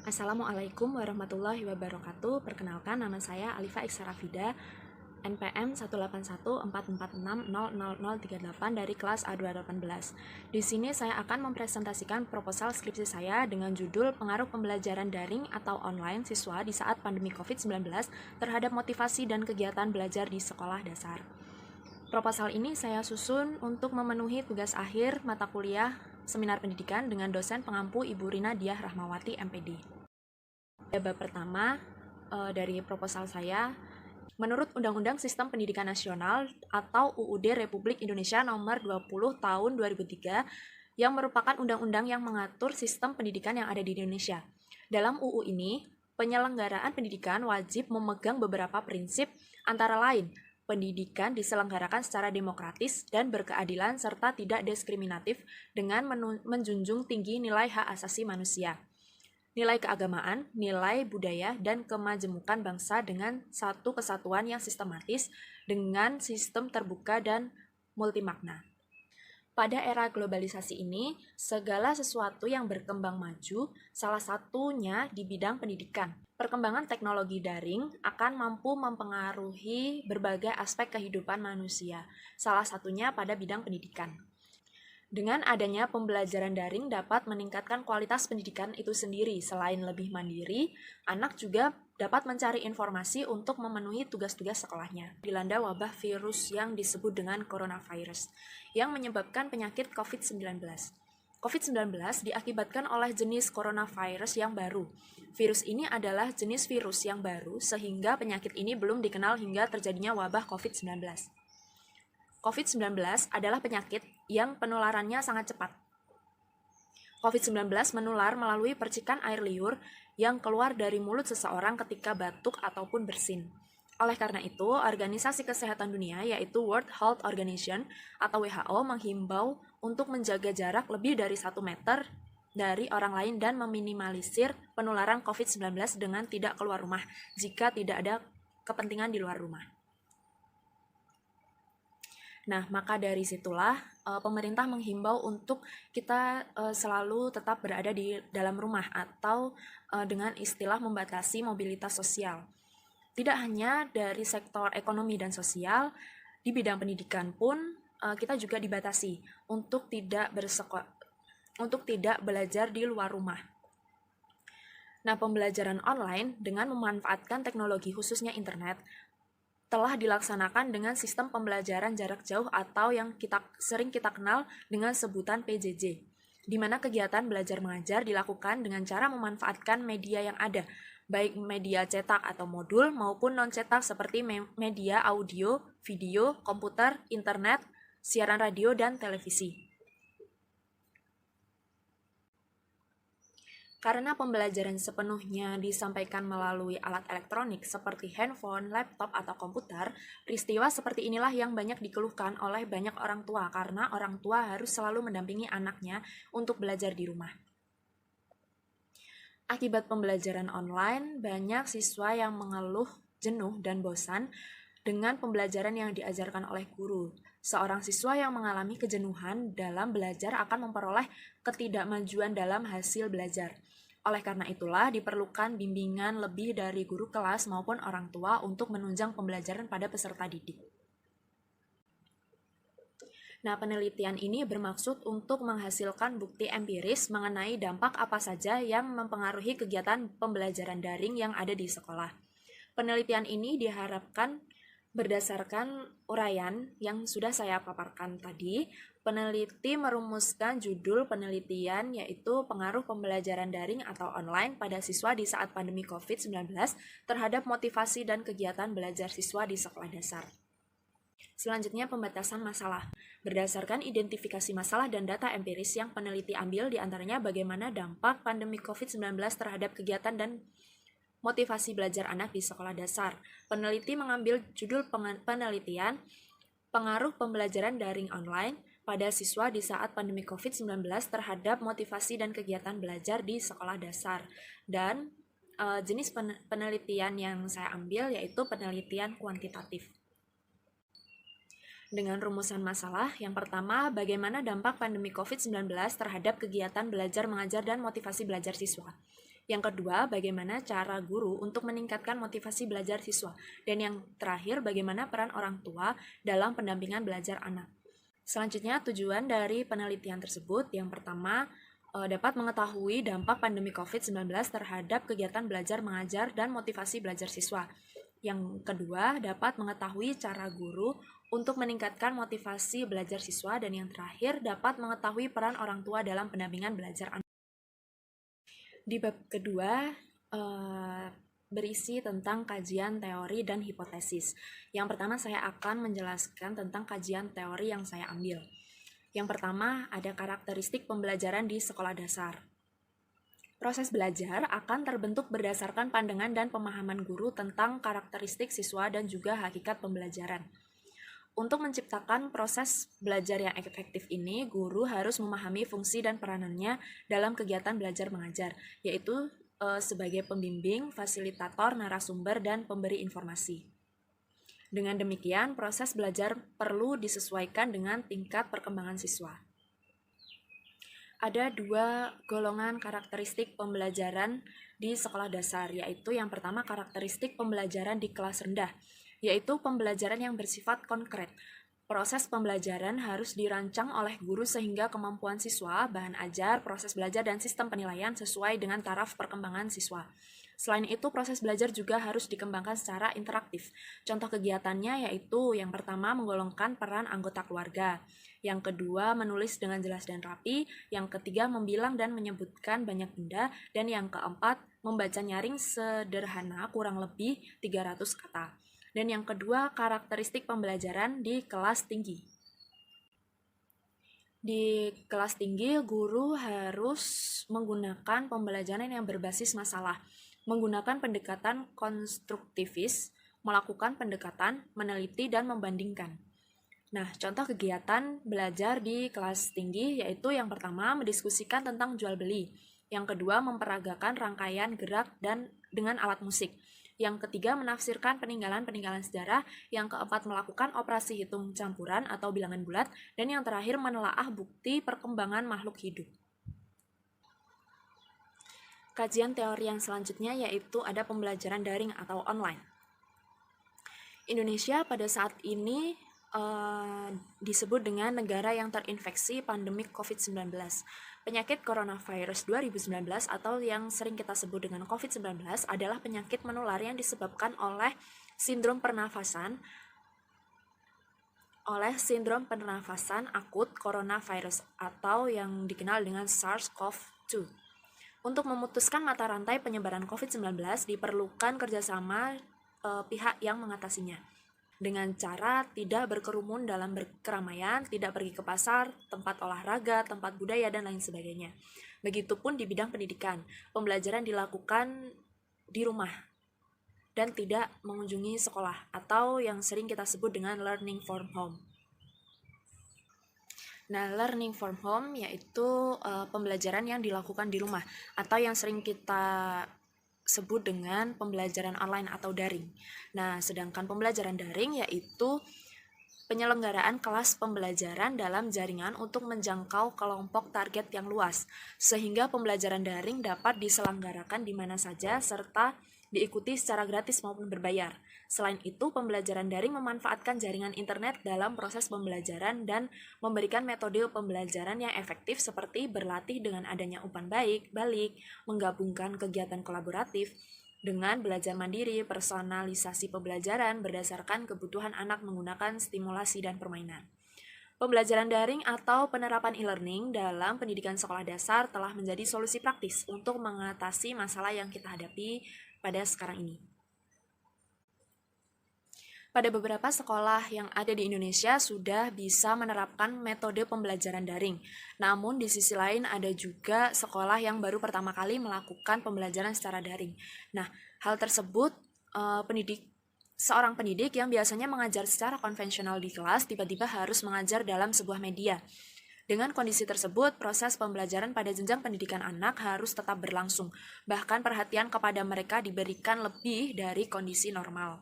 Assalamualaikum warahmatullahi wabarakatuh. Perkenalkan, nama saya Alifa Iksarafida, NPM 18144600038 dari kelas A218. Di sini saya akan mempresentasikan proposal skripsi saya dengan judul Pengaruh Pembelajaran Daring atau Online Siswa di Saat Pandemi COVID-19 terhadap Motivasi dan Kegiatan Belajar di Sekolah Dasar. Proposal ini saya susun untuk memenuhi tugas akhir mata kuliah Seminar Pendidikan dengan dosen pengampu Ibu Rina Diah Rahmawati, MPD. Bab pertama dari proposal saya, menurut Undang-Undang Sistem Pendidikan Nasional atau UUD Republik Indonesia Nomor 20 Tahun 2003 yang merupakan undang-undang yang mengatur sistem pendidikan yang ada di Indonesia. Dalam UU ini, penyelenggaraan pendidikan wajib memegang beberapa prinsip, antara lain pendidikan diselenggarakan secara demokratis dan berkeadilan serta tidak diskriminatif dengan menjunjung tinggi nilai hak asasi manusia, nilai keagamaan, nilai budaya, dan kemajemukan bangsa dengan satu kesatuan yang sistematis dengan sistem terbuka dan multimakna. Pada era globalisasi ini, segala sesuatu yang berkembang maju, salah satunya di bidang pendidikan. Perkembangan teknologi daring akan mampu mempengaruhi berbagai aspek kehidupan manusia, salah satunya pada bidang pendidikan. Dengan adanya pembelajaran daring dapat meningkatkan kualitas pendidikan itu sendiri. Selain lebih mandiri, anak juga dapat mencari informasi untuk memenuhi tugas-tugas sekolahnya. Dilanda wabah virus yang disebut dengan coronavirus, yang menyebabkan penyakit COVID-19. COVID-19 diakibatkan oleh jenis coronavirus yang baru. Virus ini adalah jenis virus yang baru sehingga penyakit ini belum dikenal hingga terjadinya wabah COVID-19. COVID-19 adalah penyakit yang penularannya sangat cepat. COVID-19 menular melalui percikan air liur yang keluar dari mulut seseorang ketika batuk ataupun bersin. Oleh karena itu, Organisasi Kesehatan Dunia yaitu World Health Organization atau WHO menghimbau untuk menjaga jarak lebih dari 1 meter dari orang lain dan meminimalisir penularan COVID-19 dengan tidak keluar rumah jika tidak ada kepentingan di luar rumah. Nah, maka dari situlah pemerintah menghimbau untuk kita selalu tetap berada di dalam rumah atau dengan istilah membatasi mobilitas sosial. Tidak hanya dari sektor ekonomi dan sosial, di bidang pendidikan pun kita juga dibatasi untuk tidak belajar di luar rumah. Nah, pembelajaran online dengan memanfaatkan teknologi khususnya internet telah dilaksanakan dengan sistem pembelajaran jarak jauh atau yang sering kita kenal dengan sebutan PJJ, di mana kegiatan belajar mengajar dilakukan dengan cara memanfaatkan media yang ada, baik media cetak atau modul maupun non-cetak seperti media audio, video, komputer, internet, siaran radio, dan televisi. Karena pembelajaran sepenuhnya disampaikan melalui alat elektronik seperti handphone, laptop, atau komputer, peristiwa seperti inilah yang banyak dikeluhkan oleh banyak orang tua karena orang tua harus selalu mendampingi anaknya untuk belajar di rumah. Akibat pembelajaran online, banyak siswa yang mengeluh jenuh dan bosan dengan pembelajaran yang diajarkan oleh guru. Seorang siswa yang mengalami kejenuhan dalam belajar akan memperoleh ketidakmajuan dalam hasil belajar. Oleh karena itulah diperlukan bimbingan lebih dari guru kelas maupun orang tua untuk menunjang pembelajaran pada peserta didik. Nah, penelitian ini bermaksud untuk menghasilkan bukti empiris mengenai dampak apa saja yang mempengaruhi kegiatan pembelajaran daring yang ada di sekolah. Penelitian ini diharapkan berdasarkan uraian yang sudah saya paparkan tadi. Peneliti merumuskan judul penelitian yaitu pengaruh pembelajaran daring atau online pada siswa di saat pandemi COVID-19 terhadap motivasi dan kegiatan belajar siswa di sekolah dasar. Selanjutnya, pembatasan masalah. Berdasarkan identifikasi masalah dan data empiris yang peneliti ambil, diantaranya bagaimana dampak pandemi COVID-19 terhadap kegiatan dan motivasi belajar anak di sekolah dasar. Peneliti mengambil judul penelitian pengaruh pembelajaran daring online pada siswa di saat pandemi COVID-19 terhadap motivasi dan kegiatan belajar di sekolah dasar. Dan jenis penelitian yang saya ambil yaitu penelitian kuantitatif. Dengan rumusan masalah, yang pertama, bagaimana dampak pandemi COVID-19 terhadap kegiatan belajar mengajar dan motivasi belajar siswa. Yang kedua, bagaimana cara guru untuk meningkatkan motivasi belajar siswa. Dan yang terakhir, bagaimana peran orang tua dalam pendampingan belajar anak. Selanjutnya, tujuan dari penelitian tersebut, yang pertama, dapat mengetahui dampak pandemi COVID-19 terhadap kegiatan belajar mengajar dan motivasi belajar siswa. Yang kedua, dapat mengetahui cara guru untuk meningkatkan motivasi belajar siswa. Dan yang terakhir, dapat mengetahui peran orang tua dalam pendampingan belajar anak. Di bab kedua, berisi tentang kajian teori dan hipotesis. Yang pertama, saya akan menjelaskan tentang kajian teori yang saya ambil. Yang pertama, ada karakteristik pembelajaran di sekolah dasar. Proses belajar akan terbentuk berdasarkan pandangan dan pemahaman guru tentang karakteristik siswa dan juga hakikat pembelajaran. Untuk menciptakan proses belajar yang efektif ini, guru harus memahami fungsi dan peranannya dalam kegiatan belajar mengajar, yaitu sebagai pembimbing, fasilitator, narasumber, dan pemberi informasi. Dengan demikian, proses belajar perlu disesuaikan dengan tingkat perkembangan siswa. Ada dua golongan karakteristik pembelajaran di sekolah dasar, yaitu yang pertama karakteristik pembelajaran di kelas rendah, yaitu pembelajaran yang bersifat konkret. Proses pembelajaran harus dirancang oleh guru sehingga kemampuan siswa, bahan ajar, proses belajar, dan sistem penilaian sesuai dengan taraf perkembangan siswa. Selain itu, proses belajar juga harus dikembangkan secara interaktif. Contoh kegiatannya yaitu yang pertama menggolongkan peran anggota keluarga, yang kedua menulis dengan jelas dan rapi, yang ketiga membilang dan menyebutkan banyak benda, dan yang keempat membaca nyaring sederhana kurang lebih 300 kata. Dan yang kedua, karakteristik pembelajaran di kelas tinggi. Di kelas tinggi, guru harus menggunakan pembelajaran yang berbasis masalah, menggunakan pendekatan konstruktivis, melakukan pendekatan, meneliti, dan membandingkan. Nah, contoh kegiatan belajar di kelas tinggi yaitu yang pertama, mendiskusikan tentang jual beli. Yang kedua, memperagakan rangkaian gerak dan dengan alat musik. Yang ketiga, menafsirkan peninggalan-peninggalan sejarah. Yang keempat, melakukan operasi hitung campuran atau bilangan bulat. Dan yang terakhir, menelaah bukti perkembangan makhluk hidup. Kajian teori yang selanjutnya yaitu ada pembelajaran daring atau online. Indonesia pada saat ini disebut dengan negara yang terinfeksi pandemi COVID-19. Penyakit coronavirus 2019 atau yang sering kita sebut dengan COVID-19 adalah penyakit menular yang disebabkan oleh sindrom pernafasan akut coronavirus atau yang dikenal dengan SARS-CoV-2. Untuk memutuskan mata rantai penyebaran COVID-19 diperlukan kerjasama pihak yang mengatasinya dengan cara tidak berkerumun dalam keramaian, tidak pergi ke pasar, tempat olahraga, tempat budaya, dan lain sebagainya. Begitupun di bidang pendidikan, pembelajaran dilakukan di rumah dan tidak mengunjungi sekolah atau yang sering kita sebut dengan learning from home. Nah, learning from home yaitu pembelajaran yang dilakukan di rumah atau yang sering kita sebut dengan pembelajaran online atau daring. Nah, sedangkan pembelajaran daring yaitu penyelenggaraan kelas pembelajaran dalam jaringan untuk menjangkau kelompok target yang luas, sehingga pembelajaran daring dapat diselenggarakan di mana saja serta diikuti secara gratis maupun berbayar. Selain itu, pembelajaran daring memanfaatkan jaringan internet dalam proses pembelajaran dan memberikan metode pembelajaran yang efektif seperti berlatih dengan adanya umpan balik, menggabungkan kegiatan kolaboratif dengan belajar mandiri, personalisasi pembelajaran berdasarkan kebutuhan anak menggunakan stimulasi dan permainan. Pembelajaran daring atau penerapan e-learning dalam pendidikan sekolah dasar telah menjadi solusi praktis untuk mengatasi masalah yang kita hadapi pada sekarang ini. Pada beberapa sekolah yang ada di Indonesia sudah bisa menerapkan metode pembelajaran daring. Namun di sisi lain ada juga sekolah yang baru pertama kali melakukan pembelajaran secara daring. Nah, hal tersebut seorang pendidik yang biasanya mengajar secara konvensional di kelas tiba-tiba harus mengajar dalam sebuah media. Dengan kondisi tersebut, proses pembelajaran pada jenjang pendidikan anak harus tetap berlangsung. Bahkan perhatian kepada mereka diberikan lebih dari kondisi normal.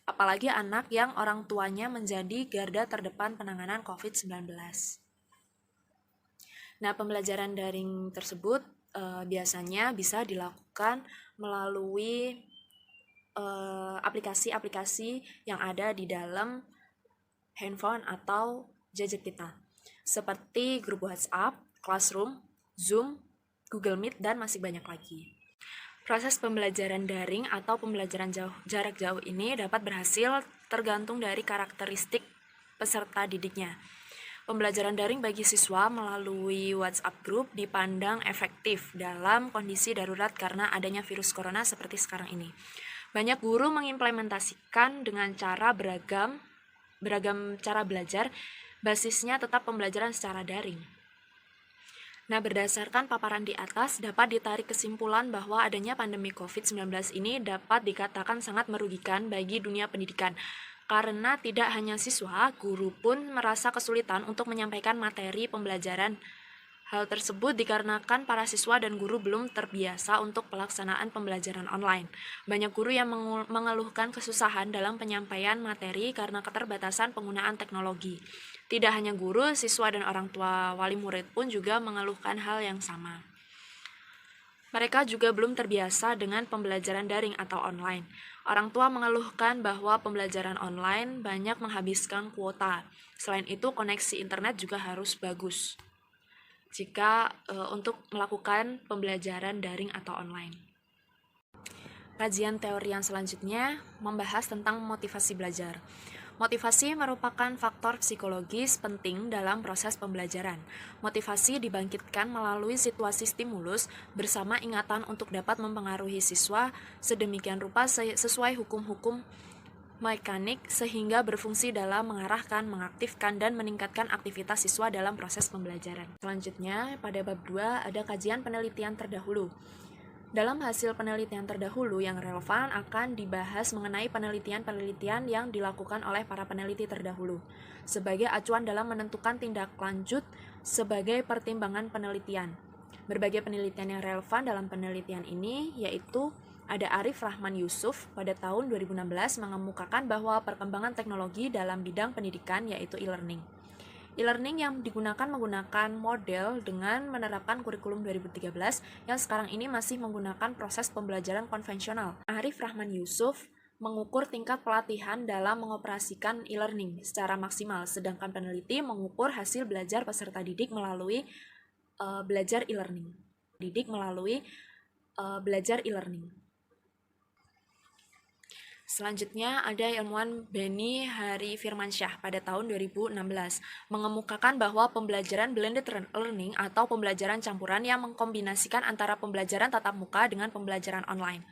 Apalagi anak yang orang tuanya menjadi garda terdepan penanganan COVID-19. Nah, pembelajaran daring tersebut biasanya bisa dilakukan melalui aplikasi-aplikasi yang ada di dalam handphone atau gadget kita, seperti grup WhatsApp, Classroom, Zoom, Google Meet, dan masih banyak lagi. Proses pembelajaran daring atau pembelajaran jarak jauh ini dapat berhasil tergantung dari karakteristik peserta didiknya. Pembelajaran daring bagi siswa melalui WhatsApp Group dipandang efektif dalam kondisi darurat karena adanya virus corona seperti sekarang ini. Banyak guru mengimplementasikan dengan cara beragam cara belajar, basisnya tetap pembelajaran secara daring. Nah, berdasarkan paparan di atas, dapat ditarik kesimpulan bahwa adanya pandemi COVID-19 ini dapat dikatakan sangat merugikan bagi dunia pendidikan, karena tidak hanya siswa, guru pun merasa kesulitan untuk menyampaikan materi pembelajaran. Hal tersebut dikarenakan para siswa dan guru belum terbiasa untuk pelaksanaan pembelajaran online. Banyak guru yang mengeluhkan kesusahan dalam penyampaian materi karena keterbatasan penggunaan teknologi. Tidak hanya guru, siswa dan orang tua wali murid pun juga mengeluhkan hal yang sama. Mereka juga belum terbiasa dengan pembelajaran daring atau online. Orang tua mengeluhkan bahwa pembelajaran online banyak menghabiskan kuota. Selain itu, koneksi internet juga harus bagus jika untuk melakukan pembelajaran daring atau online. Kajian teori yang selanjutnya membahas tentang motivasi belajar. Motivasi merupakan faktor psikologis penting dalam proses pembelajaran. Motivasi dibangkitkan melalui situasi stimulus bersama ingatan untuk dapat mempengaruhi siswa sedemikian rupa sesuai hukum-hukum mekanik sehingga berfungsi dalam mengarahkan, mengaktifkan, dan meningkatkan aktivitas siswa dalam proses pembelajaran. Selanjutnya, pada bab 2 ada kajian penelitian terdahulu. Dalam hasil penelitian terdahulu yang relevan akan dibahas mengenai penelitian-penelitian yang dilakukan oleh para peneliti terdahulu sebagai acuan dalam menentukan tindak lanjut sebagai pertimbangan penelitian. Berbagai penelitian yang relevan dalam penelitian ini yaitu ada Arif Rahman Yusuf pada tahun 2016 mengemukakan bahwa perkembangan teknologi dalam bidang pendidikan yaitu e-learning. E-learning yang digunakan menggunakan model dengan menerapkan kurikulum 2013 yang sekarang ini masih menggunakan proses pembelajaran konvensional. Arif Rahman Yusuf mengukur tingkat pelatihan dalam mengoperasikan e-learning secara maksimal, sedangkan peneliti mengukur hasil belajar peserta didik melalui belajar e-learning. Belajar e-learning. Selanjutnya ada ilmuwan Beni Hari Firmansyah pada tahun 2016 mengemukakan bahwa pembelajaran blended learning atau pembelajaran campuran yang mengkombinasikan antara pembelajaran tatap muka dengan pembelajaran online.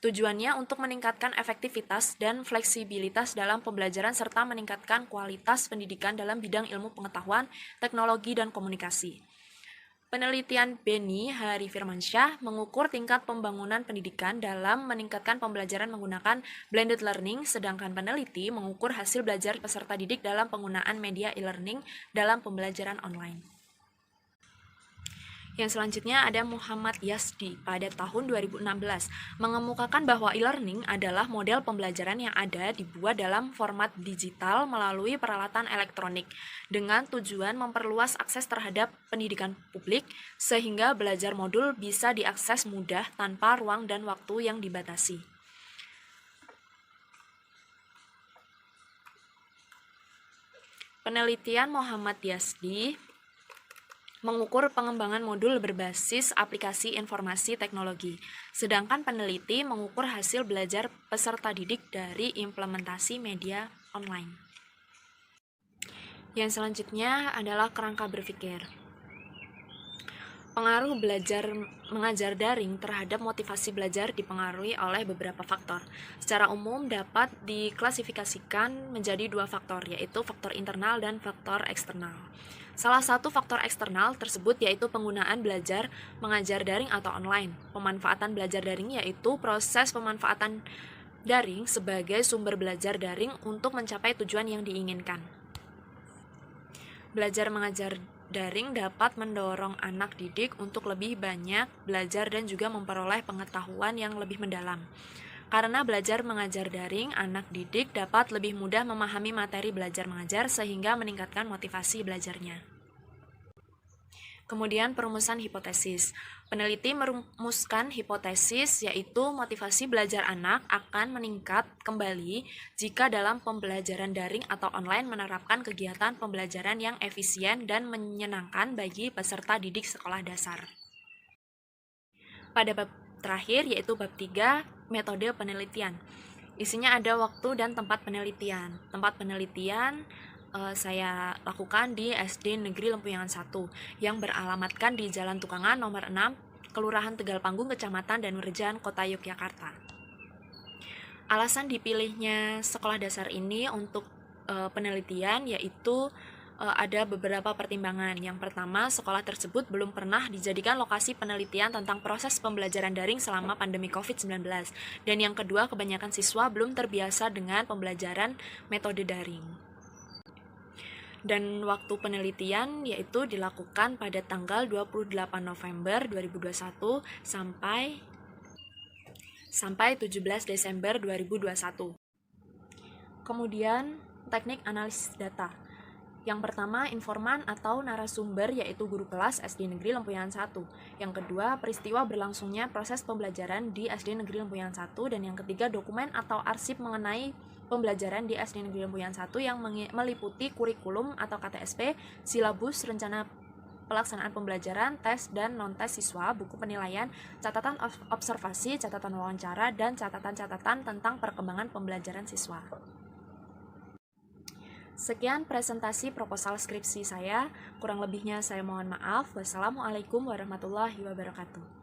Tujuannya untuk meningkatkan efektivitas dan fleksibilitas dalam pembelajaran serta meningkatkan kualitas pendidikan dalam bidang ilmu pengetahuan, teknologi, dan komunikasi. Penelitian Beni Hari Firmansyah mengukur tingkat pembangunan pendidikan dalam meningkatkan pembelajaran menggunakan blended learning, sedangkan peneliti mengukur hasil belajar peserta didik dalam penggunaan media e-learning dalam pembelajaran online. Yang selanjutnya ada Muhammad Yasdi pada tahun 2016 mengemukakan bahwa e-learning adalah model pembelajaran yang ada dibuat dalam format digital melalui peralatan elektronik dengan tujuan memperluas akses terhadap pendidikan publik sehingga belajar modul bisa diakses mudah tanpa ruang dan waktu yang dibatasi. Penelitian Muhammad Yasdi mengukur pengembangan modul berbasis aplikasi informasi teknologi, sedangkan peneliti mengukur hasil belajar peserta didik dari implementasi media online. Yang selanjutnya adalah kerangka berpikir. Pengaruh belajar mengajar daring terhadap motivasi belajar dipengaruhi oleh beberapa faktor. Secara umum dapat diklasifikasikan menjadi dua faktor, yaitu faktor internal dan faktor eksternal. Salah satu faktor eksternal tersebut yaitu penggunaan belajar mengajar daring atau online. Pemanfaatan belajar daring yaitu proses pemanfaatan daring sebagai sumber belajar daring untuk mencapai tujuan yang diinginkan. Belajar mengajar daring dapat mendorong anak didik untuk lebih banyak belajar dan juga memperoleh pengetahuan yang lebih mendalam. Karena belajar mengajar daring, anak didik dapat lebih mudah memahami materi belajar mengajar sehingga meningkatkan motivasi belajarnya. Kemudian perumusan hipotesis. Peneliti merumuskan hipotesis yaitu motivasi belajar anak akan meningkat kembali jika dalam pembelajaran daring atau online menerapkan kegiatan pembelajaran yang efisien dan menyenangkan bagi peserta didik sekolah dasar. Pada bab terakhir yaitu bab 3, metode penelitian. Isinya ada waktu dan tempat penelitian. Tempat penelitian saya lakukan di SD Negeri Lempuyangan 1 yang beralamatkan di Jalan Tukangan nomor 6, Kelurahan Tegal Panggung, Kecamatan Danurejan, Kota Yogyakarta. Alasan dipilihnya sekolah dasar ini untuk penelitian yaitu ada beberapa pertimbangan. Yang pertama, sekolah tersebut belum pernah dijadikan lokasi penelitian tentang proses pembelajaran daring selama pandemi COVID-19. Dan yang kedua, kebanyakan siswa belum terbiasa dengan pembelajaran metode daring. Dan waktu penelitian yaitu dilakukan pada tanggal 28 November 2021 sampai 17 Desember 2021. Kemudian, teknik analisis data. Yang pertama, informan atau narasumber yaitu guru kelas SD Negeri Lempuyangan 1. Yang kedua, peristiwa berlangsungnya proses pembelajaran di SD Negeri Lempuyangan 1. Dan yang ketiga, dokumen atau arsip mengenai pembelajaran di SD Negeri Lempuyangan 1 yang meliputi kurikulum atau KTSP, silabus, rencana pelaksanaan pembelajaran, tes dan non-tes siswa, buku penilaian, catatan observasi, catatan wawancara, dan catatan-catatan tentang perkembangan pembelajaran siswa. Sekian presentasi proposal skripsi saya, kurang lebihnya saya mohon maaf. Wassalamualaikum warahmatullahi wabarakatuh.